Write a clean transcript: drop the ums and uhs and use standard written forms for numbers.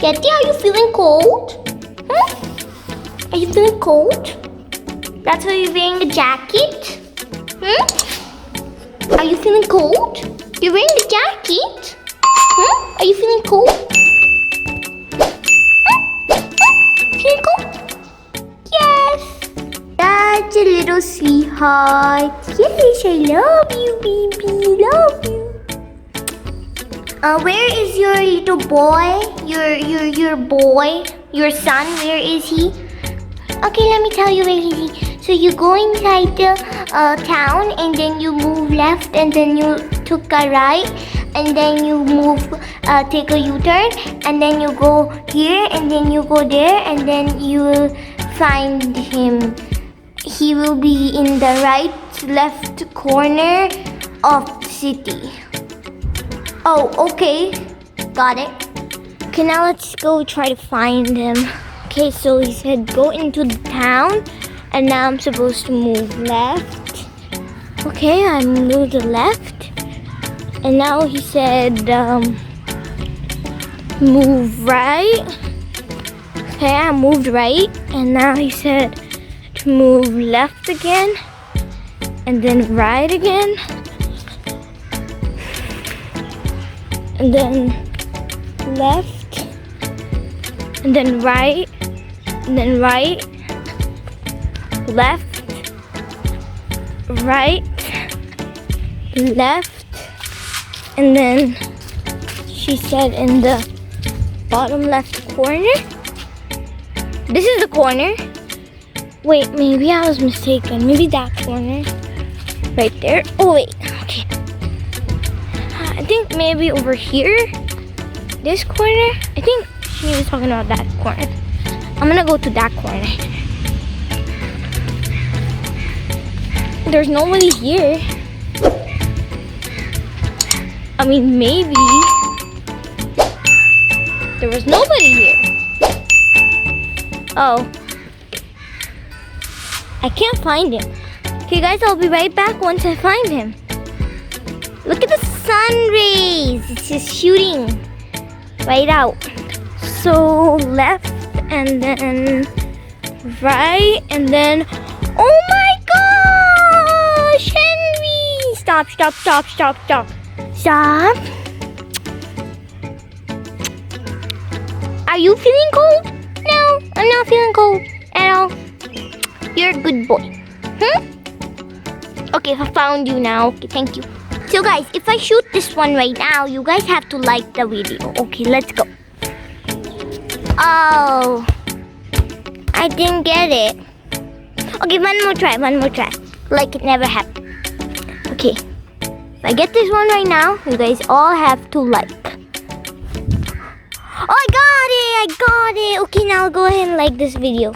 Kitty, are you feeling cold? Are you feeling cold? That's why you're wearing a jacket? Are you feeling cold? You're wearing the jacket? Are you feeling cold? Feeling cold? Yes. That's a little sweetheart. Yes, I love you, baby. Love you. Where is your little boy? Your boy? Your son? Where is he? Okay, let me tell you where he is. So you go inside the town, and then you move left, and then you took a right, and then you move, take a U-turn, and then you go here, and then you go there, and then you will find him. He will be in the right left corner of the city. Oh, okay. Got it. Okay, now let's go try to find him. Okay, so he said go into the town, and now I'm supposed to move left. Okay, I moved left, and now he said move right. Okay, I moved right, and now he said to move left again, and then right again, and then left, and then right, and then right, left, right, left, and then she said in the bottom left corner. This is the corner. Wait, maybe I was mistaken. Maybe that corner. Right there. Oh, wait. Okay. I think maybe over here. This corner. I think she was talking about that corner. I'm gonna go to that corner. There's nobody here. I mean, maybe. There was nobody here. Oh. I can't find him. Okay, guys, I'll be right back once I find him. Look at the sun rays. It's just shooting right out. So left, and then right, and then... Oh my gosh! Henry! Stop, stop, stop, stop, stop. Stop. Are you feeling cold? No, I'm not feeling cold at all. You're a good boy. Okay, I found you now. Okay, thank you. So guys, if I shoot this one right now, you guys have to like the video. Okay, let's go. Oh, I didn't get it. Okay, one more try. Like it never happened. Okay, if I get this one right now, you guys all have to like. Oh, I got it. Okay, now go ahead and like this video.